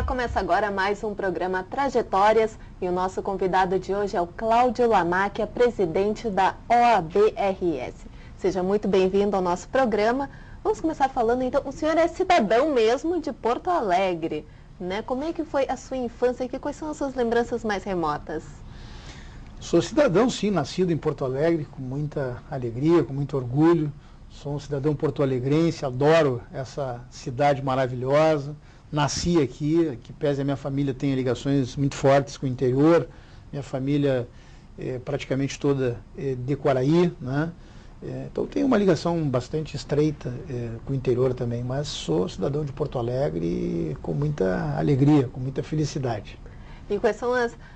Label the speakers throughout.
Speaker 1: Começa agora mais um programa Trajetórias e o nosso convidado de hoje é o Cláudio Lamáquia, presidente da OAB-RS. Seja muito bem-vindo ao nosso programa. Vamos começar falando então, o senhor é cidadão mesmo de Porto Alegre, né? Como é que foi a sua infância e quais são as suas lembranças mais remotas?
Speaker 2: Sou cidadão, sim, nascido em Porto Alegre, com muita alegria, com muito orgulho. Sou um cidadão porto-alegrense, adoro essa cidade maravilhosa. Nasci aqui, que pese a minha família tenha ligações muito fortes com o interior. Minha família é praticamente toda de Quaraí, né? Então tenho uma ligação bastante estreita com o interior também, mas sou cidadão de Porto Alegre com muita alegria, com muita felicidade.
Speaker 1: E quais são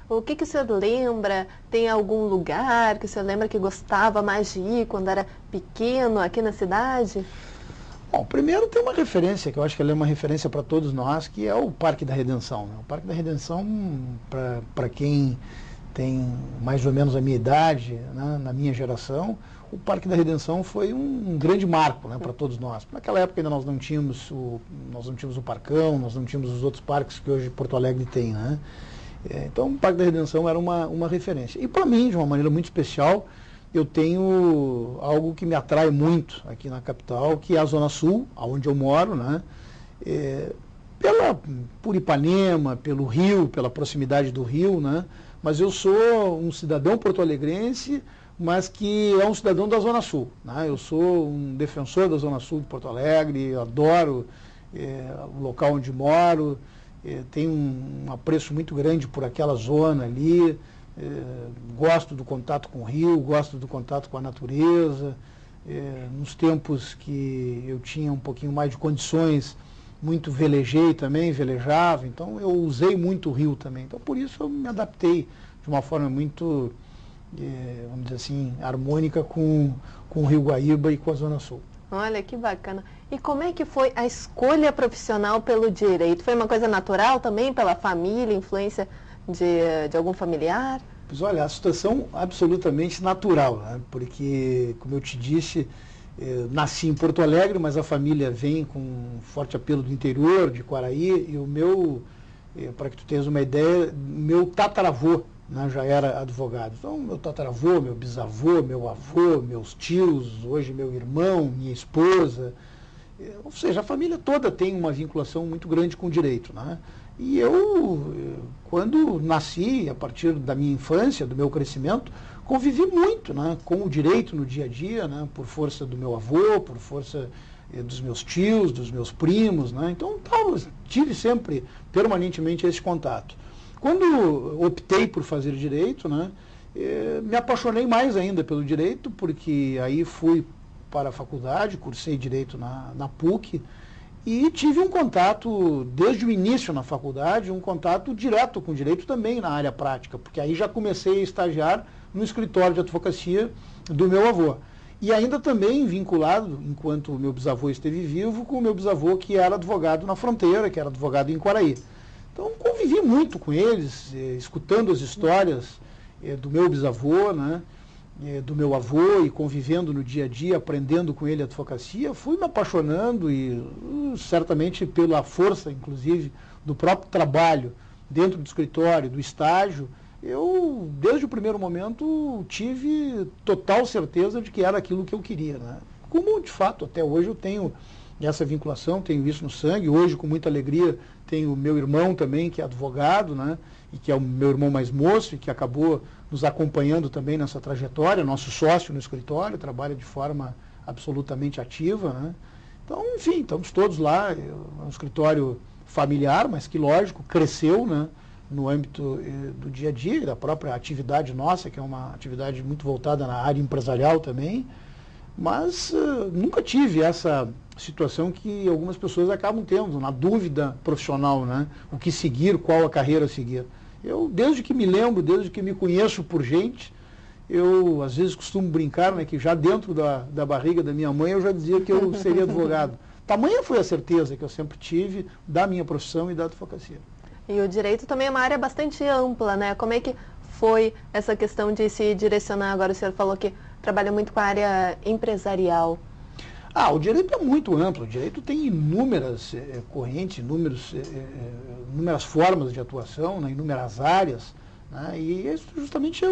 Speaker 1: o que o senhor lembra? Tem algum lugar que o senhor lembra que gostava mais de ir quando era pequeno aqui na cidade?
Speaker 2: Bom, primeiro tem uma referência, que eu acho que ela é uma referência para todos nós, que é o Parque da Redenção, né? O Parque da Redenção, para quem tem mais ou menos a minha idade, né, na minha geração, o Parque da Redenção foi um grande marco, né, para todos nós. Naquela época ainda nós não tínhamos o Parcão, nós não tínhamos os outros parques que hoje Porto Alegre tem, né? Então o Parque da Redenção era uma referência. E para mim, de uma maneira muito especial, eu tenho algo que me atrai muito aqui na capital, que é a Zona Sul, onde eu moro, né? Por Ipanema, pelo Rio, pela proximidade do Rio, né? Mas eu sou um cidadão porto-alegrense, mas que é um cidadão da Zona Sul, né? Eu sou um defensor da Zona Sul de Porto Alegre, adoro o local onde moro, tenho um apreço muito grande por aquela zona ali, gosto do contato com o rio, gosto do contato com a natureza. Nos tempos que eu tinha um pouquinho mais de condições, muito velejei também, velejava, então eu usei muito o rio também. Então por isso eu me adaptei de uma forma muito, vamos dizer assim, harmônica com o Rio Guaíba e com a Zona Sul.
Speaker 1: Olha, que bacana. E como é que foi a escolha profissional pelo direito? Foi uma coisa natural também, pela família, influência de algum familiar?
Speaker 2: Pois olha, a situação absolutamente natural, né? Porque, como eu te disse, nasci em Porto Alegre, mas a família vem com um forte apelo do interior, de Quaraí, e o meu, para que tu tenhas uma ideia, meu tataravô, né, já era advogado. Então, meu tataravô, meu bisavô, meu avô, meus tios, hoje meu irmão, minha esposa, ou seja, a família toda tem uma vinculação muito grande com o direito, né? E eu, quando nasci, a partir da minha infância, do meu crescimento, convivi muito, né, com o direito no dia a dia, né, por força do meu avô, por força dos meus tios, dos meus primos, né? Então tive sempre, permanentemente, esse contato. Quando optei por fazer direito, né, me apaixonei mais ainda pelo direito, porque aí fui para a faculdade, cursei direito na PUC, e tive um contato, desde o início na faculdade, um contato direto com o direito também na área prática, porque aí já comecei a estagiar no escritório de advocacia do meu avô. E ainda também vinculado, enquanto o meu bisavô esteve vivo, com o meu bisavô que era advogado na fronteira, que era advogado em Quaraí. Então convivi muito com eles, escutando as histórias do meu bisavô, né? Do meu avô, e convivendo no dia a dia, aprendendo com ele a advocacia, fui me apaixonando e certamente pela força, inclusive, do próprio trabalho dentro do escritório, do estágio, eu, desde o primeiro momento, tive total certeza de que era aquilo que eu queria, né? Como, de fato, até hoje eu tenho essa vinculação, tenho isso no sangue. Hoje, com muita alegria, tenho o meu irmão também, que é advogado, né? E que é o meu irmão mais moço e que acabou nos acompanhando também nessa trajetória, nosso sócio no escritório, trabalha de forma absolutamente ativa, né? Então, enfim, estamos todos lá, é um escritório familiar, mas que, lógico, cresceu, né, no âmbito do dia a dia, da própria atividade nossa, que é uma atividade muito voltada na área empresarial também, mas nunca tive essa situação que algumas pessoas acabam tendo, na dúvida profissional, né, o que seguir, qual a carreira a seguir. Eu, desde que me lembro, desde que me conheço por gente, eu às vezes costumo brincar, né, que já dentro da barriga da minha mãe eu já dizia que eu seria advogado. Tamanha foi a certeza que eu sempre tive da minha profissão e da advocacia.
Speaker 1: E o direito também é uma área bastante ampla, né? Como é que foi essa questão de se direcionar? Agora o senhor falou que trabalha muito com a área empresarial.
Speaker 2: O direito é muito amplo, o direito tem inúmeras correntes, inúmeras formas de atuação, né, inúmeras áreas, né, e isso justamente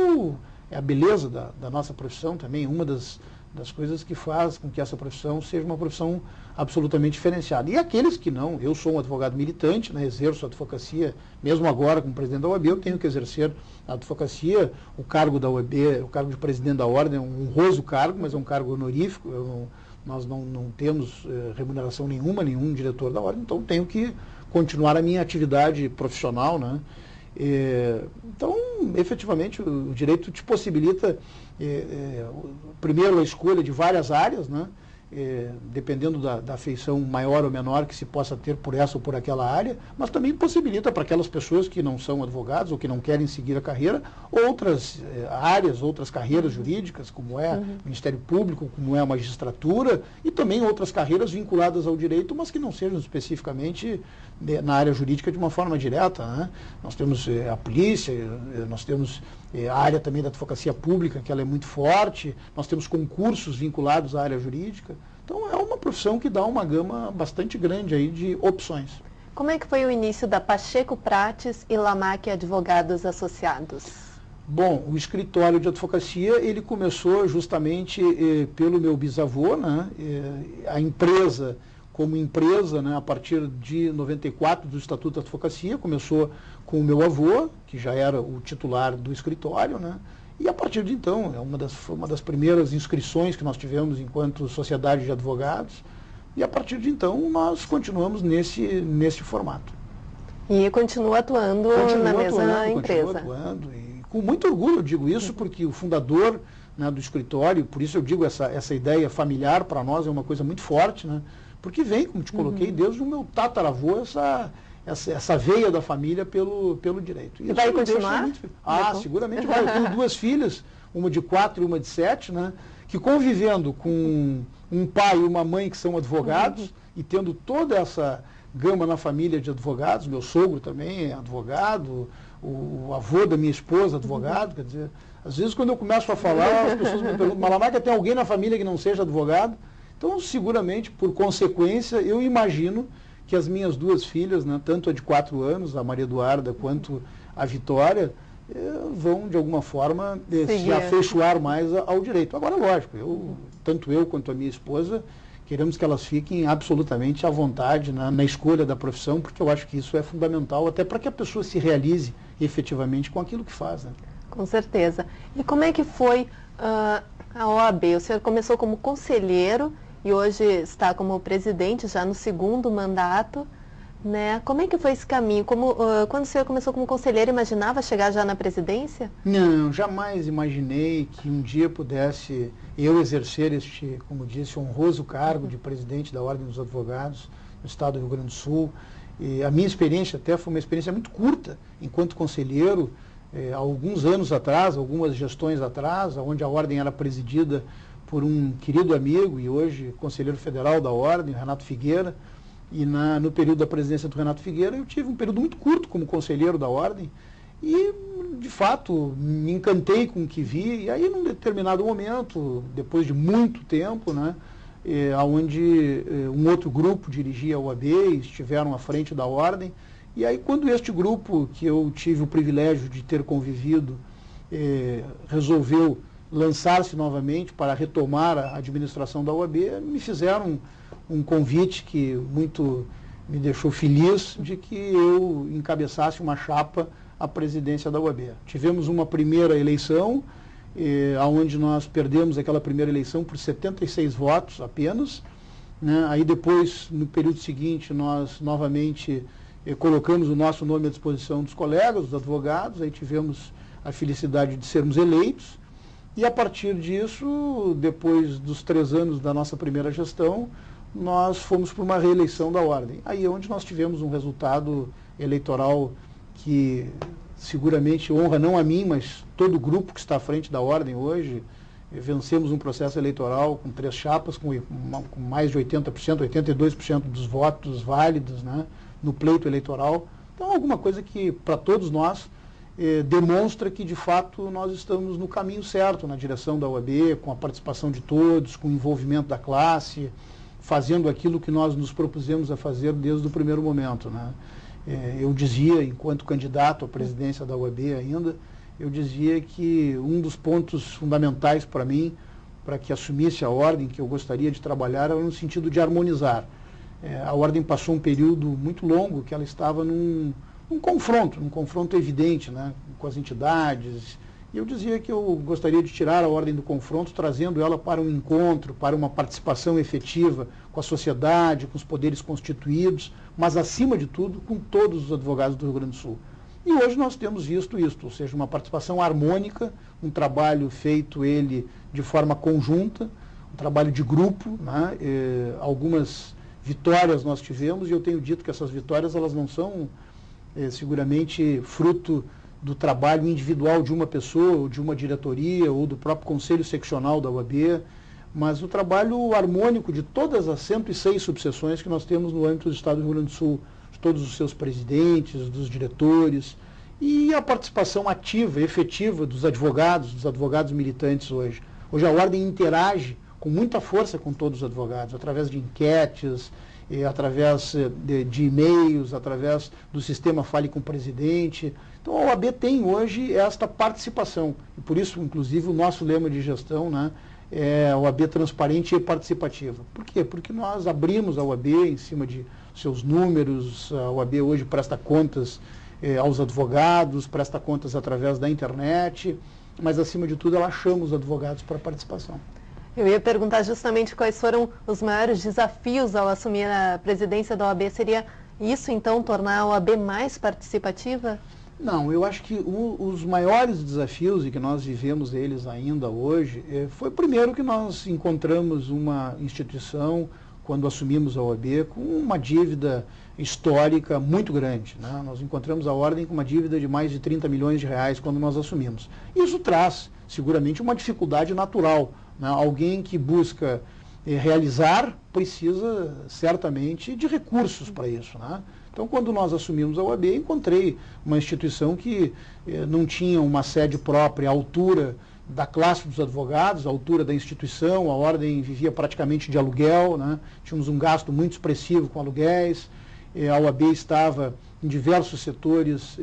Speaker 2: é a beleza da nossa profissão também, uma das coisas que faz com que essa profissão seja uma profissão absolutamente diferenciada. E aqueles que não, eu sou um advogado militante, né, exerço a advocacia, mesmo agora como presidente da OAB, eu tenho que exercer a advocacia, o cargo da OAB, o cargo de presidente da ordem é um honroso cargo, mas é um cargo honorífico, nós não temos remuneração nenhum diretor da ordem, então tenho que continuar a minha atividade profissional, né? Então, efetivamente, o direito te possibilita, primeiro, a escolha de várias áreas, né? Dependendo da afeição maior ou menor que se possa ter por essa ou por aquela área, mas também possibilita para aquelas pessoas que não são advogados ou que não querem seguir a carreira, outras áreas, outras carreiras jurídicas, como é o Ministério Público, como é a magistratura, e também outras carreiras vinculadas ao direito, mas que não sejam especificamente na área jurídica de uma forma direta, né? Nós temos a polícia, nós temos a área também da advocacia pública, que ela é muito forte, nós temos concursos vinculados à área jurídica. Então é uma profissão que dá uma gama bastante grande aí de opções.
Speaker 1: Como é que foi o início da Pacheco Prates e Lamaque Advogados Associados?
Speaker 2: Bom, o escritório de advocacia, ele começou justamente pelo meu bisavô, né? A empresa, como empresa, né, a partir de 94 do Estatuto da Advocacia, começou com o meu avô, que já era o titular do escritório, né? E a partir de então, foi uma das primeiras inscrições que nós tivemos enquanto sociedade de advogados, e a partir de então nós continuamos nesse formato.
Speaker 1: E continua atuando na mesma empresa.
Speaker 2: Continua atuando, e com muito orgulho eu digo isso, porque o fundador, né, do escritório, por isso eu digo essa ideia familiar para nós é uma coisa muito forte, né? Porque vem, como te coloquei, desde o meu tataravô, essa veia da família pelo direito.
Speaker 1: E vai continuar?
Speaker 2: Seguramente vai. Eu tenho duas filhas, uma de 4 e uma de 7, né, que convivendo com um pai e uma mãe que são advogados, e tendo toda essa gama na família de advogados, meu sogro também é advogado, o avô da minha esposa advogado, quer dizer, às vezes quando eu começo a falar, as pessoas me perguntam, Malamaca, tem alguém na família que não seja advogado? Então, seguramente, por consequência, eu imagino que as minhas duas filhas, né, tanto a de 4 anos, a Maria Eduarda, quanto a Vitória, vão, de alguma forma, se afeiçoar mais ao direito. Agora, lógico, tanto eu quanto a minha esposa, queremos que elas fiquem absolutamente à vontade na escolha da profissão, porque eu acho que isso é fundamental, até para que a pessoa se realize efetivamente com aquilo que faz, né?
Speaker 1: Com certeza. E como é que foi a OAB? O senhor começou como conselheiro e hoje está como presidente, já no 2º mandato, né? Como é que foi esse caminho? Quando o senhor começou como conselheiro, imaginava chegar já na presidência?
Speaker 2: Não, jamais imaginei que um dia pudesse eu exercer este, como disse, honroso cargo de presidente da Ordem dos Advogados no estado do Rio Grande do Sul. E a minha experiência até foi uma experiência muito curta enquanto conselheiro, há alguns anos atrás, algumas gestões atrás, onde a Ordem era presidida por um querido amigo e hoje conselheiro federal da Ordem, Renato Figueira, e no período da presidência do Renato Figueira eu tive um período muito curto como conselheiro da Ordem e, de fato, me encantei com o que vi, e aí, num determinado momento, depois de muito tempo, né, onde um outro grupo dirigia a OAB e estiveram à frente da Ordem, e aí quando este grupo, que eu tive o privilégio de ter convivido, resolveu lançar-se novamente para retomar a administração da OAB, me fizeram um convite que muito me deixou feliz de que eu encabeçasse uma chapa à presidência da OAB. Tivemos uma primeira eleição, onde nós perdemos aquela primeira eleição por 76 votos apenas, né? Aí depois, no período seguinte, nós novamente colocamos o nosso nome à disposição dos colegas, dos advogados, aí tivemos a felicidade de sermos eleitos, e a partir disso, depois dos 3 anos da nossa primeira gestão, nós fomos para uma reeleição da Ordem. Aí é onde nós tivemos um resultado eleitoral que seguramente honra não a mim, mas todo o grupo que está à frente da Ordem hoje. Vencemos um processo eleitoral com 3 chapas, com mais de 80%, 82% dos votos válidos, né, no pleito eleitoral. Então, alguma coisa que, para todos nós, demonstra que, de fato, nós estamos no caminho certo, na direção da OAB, com a participação de todos, com o envolvimento da classe, fazendo aquilo que nós nos propusemos a fazer desde o primeiro momento, né? Eu dizia, enquanto candidato à presidência da OAB ainda, eu dizia que um dos pontos fundamentais para mim, para que assumisse a ordem que eu gostaria de trabalhar, era no sentido de harmonizar. A ordem passou um período muito longo que ela estava num confronto evidente, né, com as entidades. E eu dizia que eu gostaria de tirar a ordem do confronto, trazendo ela para um encontro, para uma participação efetiva com a sociedade, com os poderes constituídos, mas, acima de tudo, com todos os advogados do Rio Grande do Sul. E hoje nós temos visto isto, ou seja, uma participação harmônica, um trabalho feito ele de forma conjunta, um trabalho de grupo, né? Algumas vitórias nós tivemos, e eu tenho dito que essas vitórias elas não são seguramente fruto do trabalho individual de uma pessoa, ou de uma diretoria, ou do próprio Conselho Seccional da OAB, mas o trabalho harmônico de todas as 106 subseções que nós temos no âmbito do Estado do Rio Grande do Sul, de todos os seus presidentes, dos diretores, e a participação ativa, efetiva dos advogados militantes hoje. Hoje a ordem interage com muita força com todos os advogados, através de enquetes, através de e-mails, através do sistema Fale com o Presidente. Então a OAB tem hoje esta participação, e por isso, inclusive, o nosso lema de gestão, né, é a OAB transparente e participativa. Por quê? Porque nós abrimos a OAB em cima de seus números, a OAB hoje presta contas aos advogados, presta contas através da internet, mas, acima de tudo, ela chama os advogados para participação.
Speaker 1: Eu ia perguntar justamente quais foram os maiores desafios ao assumir a presidência da OAB. Seria isso, então, tornar a OAB mais participativa?
Speaker 2: Não, eu acho que os maiores desafios, e que nós vivemos eles ainda hoje, foi primeiro que nós encontramos uma instituição, quando assumimos a OAB, com uma dívida histórica muito grande, né? Nós encontramos a ordem com uma dívida de mais de 30 milhões de reais quando nós assumimos. Isso traz, seguramente, uma dificuldade natural, né? Alguém que busca realizar precisa, certamente, de recursos para isso, né? Então, quando nós assumimos a OAB, encontrei uma instituição que não tinha uma sede própria à altura da classe dos advogados, à altura da instituição. A ordem vivia praticamente de aluguel, né? Tínhamos um gasto muito expressivo com aluguéis. A OAB estava em diversos setores,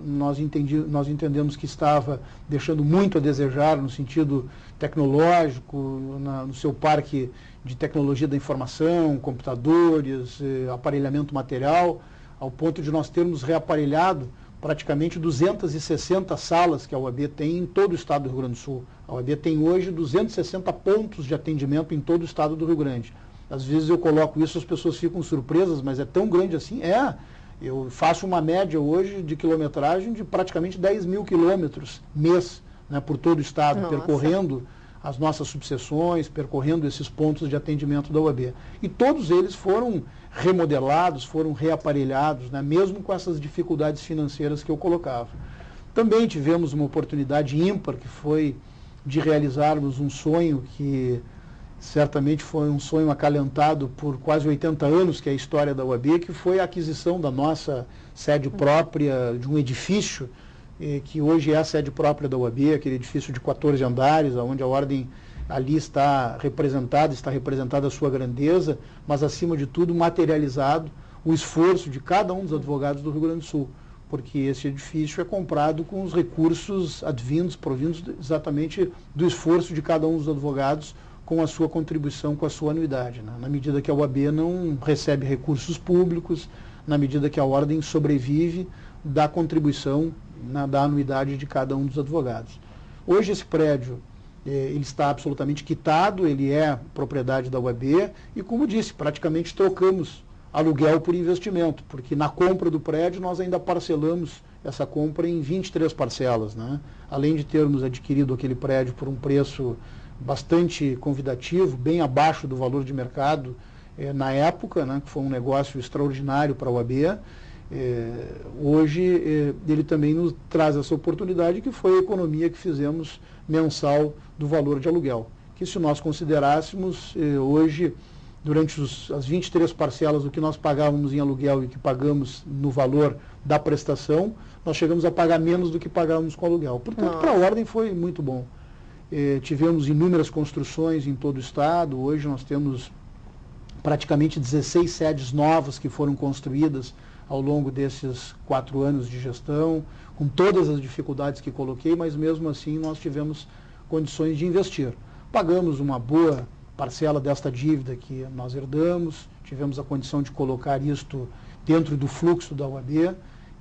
Speaker 2: nós entendemos que estava deixando muito a desejar no sentido tecnológico, no seu parque de tecnologia da informação, computadores, aparelhamento material, ao ponto de nós termos reaparelhado praticamente 260 salas que a OAB tem em todo o estado do Rio Grande do Sul. A OAB tem hoje 260 pontos de atendimento em todo o estado do Rio Grande. Às vezes eu coloco isso, as pessoas ficam surpresas, mas é tão grande assim? Eu faço uma média hoje de quilometragem de praticamente 10 mil quilômetros mês, né, por todo o estado,
Speaker 1: Nossa.
Speaker 2: Percorrendo as nossas subseções, percorrendo esses pontos de atendimento da OAB. E todos eles foram remodelados, foram reaparelhados, né, mesmo com essas dificuldades financeiras que eu colocava. Também tivemos uma oportunidade ímpar, que foi de realizarmos um sonho que certamente foi um sonho acalentado por quase 80 anos, que é a história da OAB, que foi a aquisição da nossa sede própria, de um edifício, que hoje é a sede própria da OAB, aquele edifício de 14 andares, onde a ordem ali está representada a sua grandeza, mas, acima de tudo, materializado o esforço de cada um dos advogados do Rio Grande do Sul, porque esse edifício é comprado com os recursos provindos exatamente do esforço de cada um dos advogados, com a sua contribuição, com a sua anuidade, né? Na medida que a OAB não recebe recursos públicos, na medida que a ordem sobrevive da contribuição, da anuidade de cada um dos advogados. Hoje esse prédio ele está absolutamente quitado, ele é propriedade da OAB e, como disse, praticamente trocamos aluguel por investimento, porque na compra do prédio nós ainda parcelamos essa compra em 23 parcelas, né? Além de termos adquirido aquele prédio por um preço bastante convidativo, bem abaixo do valor de mercado na época, né, que foi um negócio extraordinário para a OAB. Hoje ele também nos traz essa oportunidade, que foi a economia que fizemos mensal do valor de aluguel, que, se nós considerássemos hoje durante as 23 parcelas do que nós pagávamos em aluguel e que pagamos no valor da prestação, nós chegamos a pagar menos do que pagávamos com aluguel. Portanto, para a Ordem foi muito bom. Tivemos inúmeras construções em todo o estado. Hoje nós temos praticamente 16 sedes novas que foram construídas ao longo desses 4 anos de gestão, com todas as dificuldades que coloquei, mas mesmo assim nós tivemos condições de investir. Pagamos uma boa parcela desta dívida que nós herdamos, tivemos a condição de colocar isto dentro do fluxo da OAB,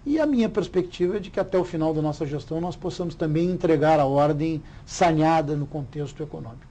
Speaker 2: e a minha perspectiva é de que até o final da nossa gestão nós possamos também entregar a Ordem saneada no contexto econômico.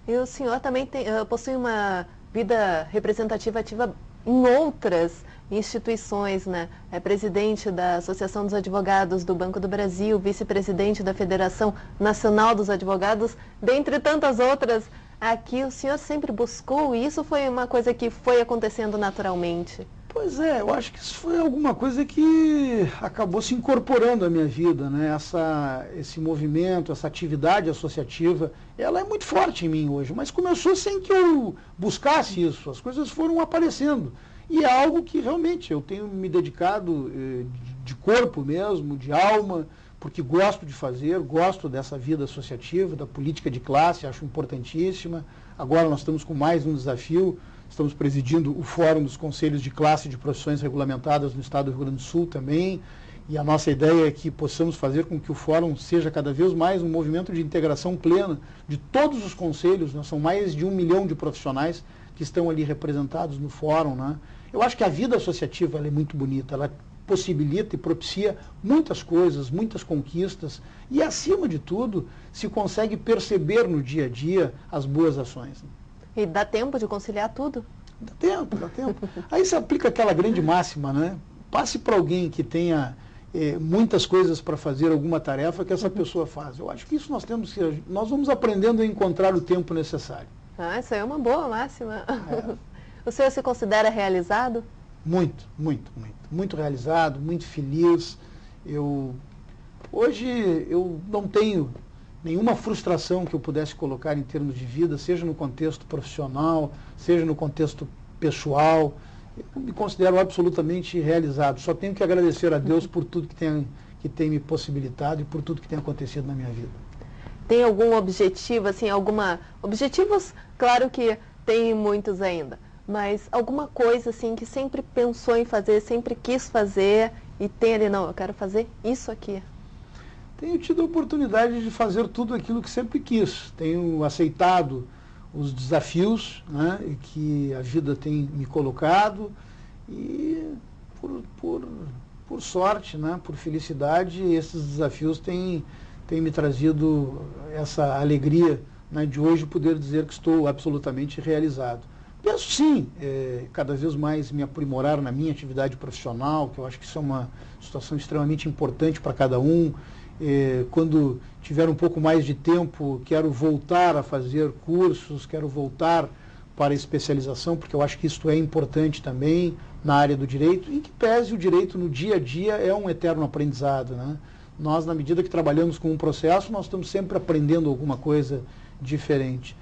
Speaker 1: E o senhor também possui uma vida representativa ativa em outras instituições, né? É presidente da Associação dos Advogados do Banco do Brasil, vice-presidente da Federação Nacional dos Advogados, dentre tantas outras. Aqui o senhor sempre buscou, e isso foi uma coisa que foi acontecendo naturalmente?
Speaker 2: Pois é, eu acho que isso foi alguma coisa que acabou se incorporando à minha vida, né? Esse movimento, essa atividade associativa, ela é muito forte em mim hoje, mas começou sem que eu buscasse isso, as coisas foram aparecendo. E é algo que realmente eu tenho me dedicado de corpo mesmo, de alma, porque gosto de fazer, gosto dessa vida associativa, da política de classe, acho importantíssima. Agora nós estamos com mais um desafio. Estamos presidindo o Fórum dos Conselhos de Classe de Profissões Regulamentadas no Estado do Rio Grande do Sul também, e a nossa ideia é que possamos fazer com que o Fórum seja cada vez mais um movimento de integração plena de todos os conselhos, né? São mais de 1 milhão de profissionais que estão ali representados no Fórum, né? Eu acho que a vida associativa ela é muito bonita, ela possibilita e propicia muitas coisas, muitas conquistas, e acima de tudo, se consegue perceber no dia a dia as boas ações, né?
Speaker 1: E dá tempo de conciliar tudo?
Speaker 2: Dá tempo, dá tempo. Aí se aplica aquela grande máxima, né? Passe para alguém que tenha muitas coisas para fazer alguma tarefa que essa pessoa faz. Eu acho que isso nós vamos aprendendo a encontrar o tempo necessário.
Speaker 1: Ah, isso aí é uma boa máxima. O senhor se considera realizado?
Speaker 2: Muito, muito, muito. Muito realizado, muito feliz. Hoje eu não tenho nenhuma frustração que eu pudesse colocar em termos de vida, seja no contexto profissional, seja no contexto pessoal. Eu me considero absolutamente realizado. Só tenho que agradecer a Deus por tudo que tem me possibilitado e por tudo que tem acontecido na minha vida.
Speaker 1: Tem algum objetivo, assim, objetivos, claro que tem muitos ainda, mas alguma coisa, assim, que sempre pensou em fazer, sempre quis fazer e tem ali, não, eu quero fazer isso aqui?
Speaker 2: Tenho tido a oportunidade de fazer tudo aquilo que sempre quis. Tenho aceitado os desafios, né, que a vida tem me colocado e, por sorte, né, por felicidade, esses desafios têm me trazido essa alegria, né, de hoje poder dizer que estou absolutamente realizado. Penso sim, cada vez mais me aprimorar na minha atividade profissional, que eu acho que isso é uma situação extremamente importante para cada um. Quando tiver um pouco mais de tempo, quero voltar a fazer cursos, quero voltar para a especialização, porque eu acho que isso é importante também na área do direito, e que pese o direito no dia a dia é um eterno aprendizado, né? Nós, na medida que trabalhamos com um processo, nós estamos sempre aprendendo alguma coisa diferente.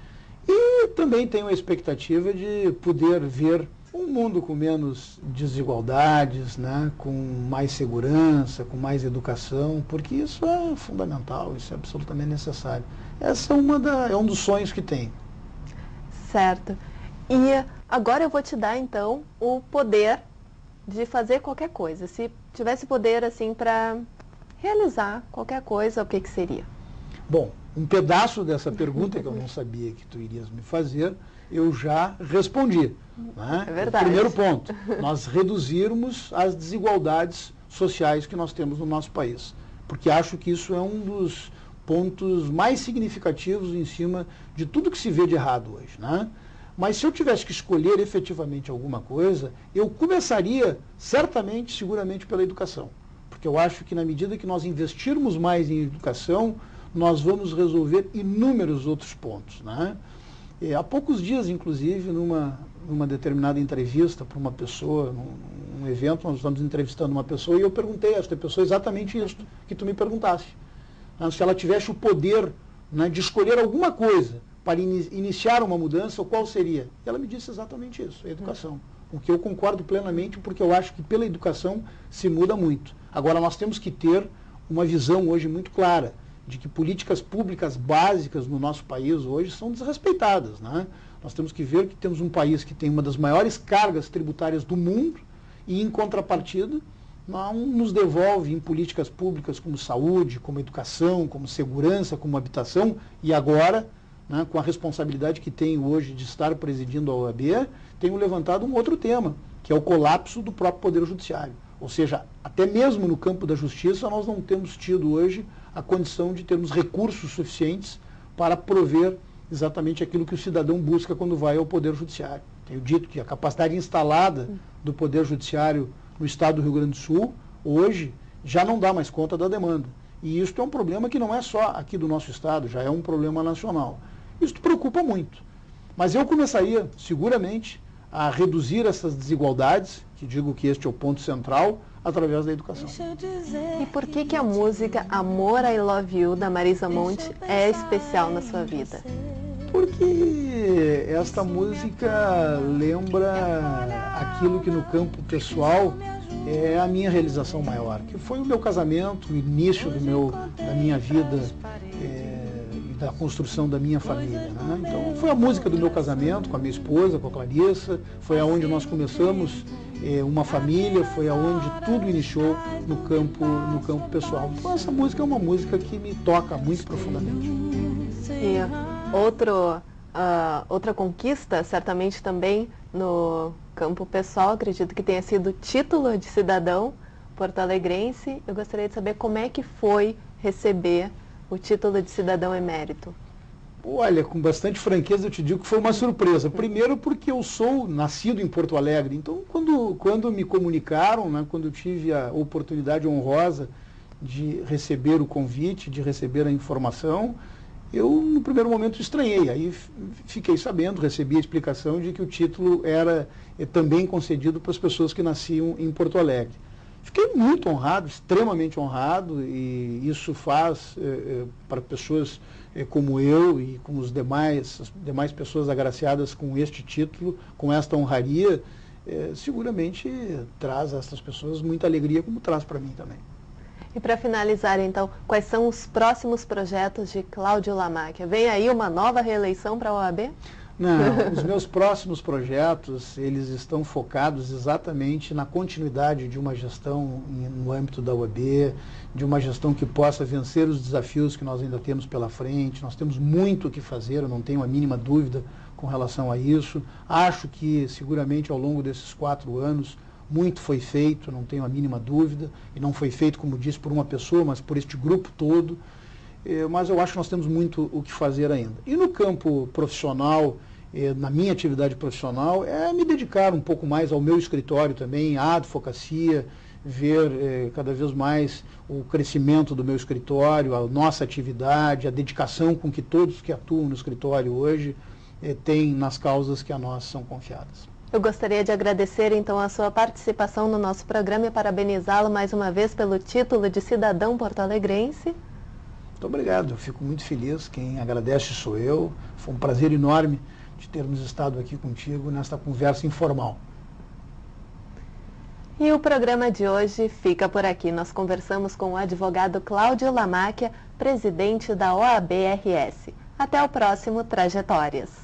Speaker 2: E também tenho a expectativa de poder ver um mundo com menos desigualdades, né, com mais segurança, com mais educação, porque isso é fundamental, isso é absolutamente necessário. Essa é um dos sonhos que tenho.
Speaker 1: Certo. E agora eu vou te dar, então, o poder de fazer qualquer coisa. Se tivesse poder, assim, para realizar qualquer coisa, o que seria?
Speaker 2: Bom, um pedaço dessa pergunta que eu não sabia que tu irias me fazer, eu já respondi. Né?
Speaker 1: É verdade.
Speaker 2: O primeiro ponto, nós reduzirmos as desigualdades sociais que nós temos no nosso país. Porque acho que isso é um dos pontos mais significativos em cima de tudo que se vê de errado hoje. Né? Mas se eu tivesse que escolher efetivamente alguma coisa, eu começaria certamente, seguramente pela educação. Porque eu acho que na medida que nós investirmos mais em educação, nós vamos resolver inúmeros outros pontos. Né? Há poucos dias, inclusive, numa determinada entrevista para uma pessoa, num evento, nós estamos entrevistando uma pessoa, e eu perguntei a esta pessoa exatamente isso que tu me perguntaste. Se ela tivesse o poder, né, de escolher alguma coisa para iniciar uma mudança, qual seria? E ela me disse exatamente isso, a educação. O que eu concordo plenamente, porque eu acho que pela educação se muda muito. Agora, nós temos que ter uma visão hoje muito clara de que políticas públicas básicas no nosso país hoje são desrespeitadas, né? Nós temos que ver que temos um país que tem uma das maiores cargas tributárias do mundo e, em contrapartida, não nos devolve em políticas públicas como saúde, como educação, como segurança, como habitação, e agora, né, com a responsabilidade que tenho hoje de estar presidindo a OAB, tenho levantado um outro tema, que é o colapso do próprio Poder Judiciário. Ou seja, até mesmo no campo da justiça, nós não temos tido hoje a condição de termos recursos suficientes para prover exatamente aquilo que o cidadão busca quando vai ao Poder Judiciário. Tenho dito que a capacidade instalada do Poder Judiciário no estado do Rio Grande do Sul, hoje, já não dá mais conta da demanda. E isso é um problema que não é só aqui do nosso estado, já é um problema nacional. Isso preocupa muito. Mas eu começaria, seguramente, a reduzir essas desigualdades, que digo que este é o ponto central, através da educação.
Speaker 1: E por que a música Amor, I Love You, da Marisa Monte, é especial na sua vida?
Speaker 2: Porque esta música lembra aquilo que no campo pessoal é a minha realização maior, que foi o meu casamento, o início da minha vida e da construção da minha família, né? Então foi a música do meu casamento com a minha esposa, com a Clarissa, foi aonde nós começamos uma família, foi aonde tudo iniciou no campo pessoal. Então essa música é uma música que me toca muito profundamente.
Speaker 1: E outra conquista, certamente também no campo pessoal, acredito que tenha sido o título de cidadão porto-alegrense. Eu gostaria de saber como é que foi receber o título de cidadão emérito.
Speaker 2: Olha, com bastante franqueza eu te digo que foi uma surpresa. Primeiro porque eu sou nascido em Porto Alegre, então quando me comunicaram, né, quando eu tive a oportunidade honrosa de receber o convite, de receber a informação, eu no primeiro momento estranhei, aí fiquei sabendo, recebi a explicação de que o título era também concedido para as pessoas que nasciam em Porto Alegre. Fiquei muito honrado, extremamente honrado, e isso faz para pessoas como eu e como as demais pessoas agraciadas com este título, com esta honraria, seguramente traz a essas pessoas muita alegria, como traz para mim também.
Speaker 1: E para finalizar, então, quais são os próximos projetos de Cláudio Lamáquia? Vem aí uma nova reeleição para a OAB?
Speaker 2: Não, os meus próximos projetos, eles estão focados exatamente na continuidade de uma gestão no âmbito da OAB, de uma gestão que possa vencer os desafios que nós ainda temos pela frente. Nós temos muito o que fazer, eu não tenho a mínima dúvida com relação a isso. Acho que, seguramente, ao longo desses 4 anos, muito foi feito, não tenho a mínima dúvida, e não foi feito, como disse, por uma pessoa, mas por este grupo todo. Mas eu acho que nós temos muito o que fazer ainda. E no campo profissional, na minha atividade profissional, é me dedicar um pouco mais ao meu escritório também, à advocacia, ver cada vez mais o crescimento do meu escritório, a nossa atividade, a dedicação com que todos que atuam no escritório hoje têm nas causas que a nós são confiadas.
Speaker 1: Eu gostaria de agradecer, então, a sua participação no nosso programa e parabenizá-lo mais uma vez pelo título de cidadão porto-alegrense.
Speaker 2: Muito obrigado, eu fico muito feliz, quem agradece sou eu. Foi um prazer enorme de termos estado aqui contigo nesta conversa informal.
Speaker 1: E o programa de hoje fica por aqui. Nós conversamos com o advogado Cláudio Lamáquia, presidente da OAB-RS. Até o próximo Trajetórias.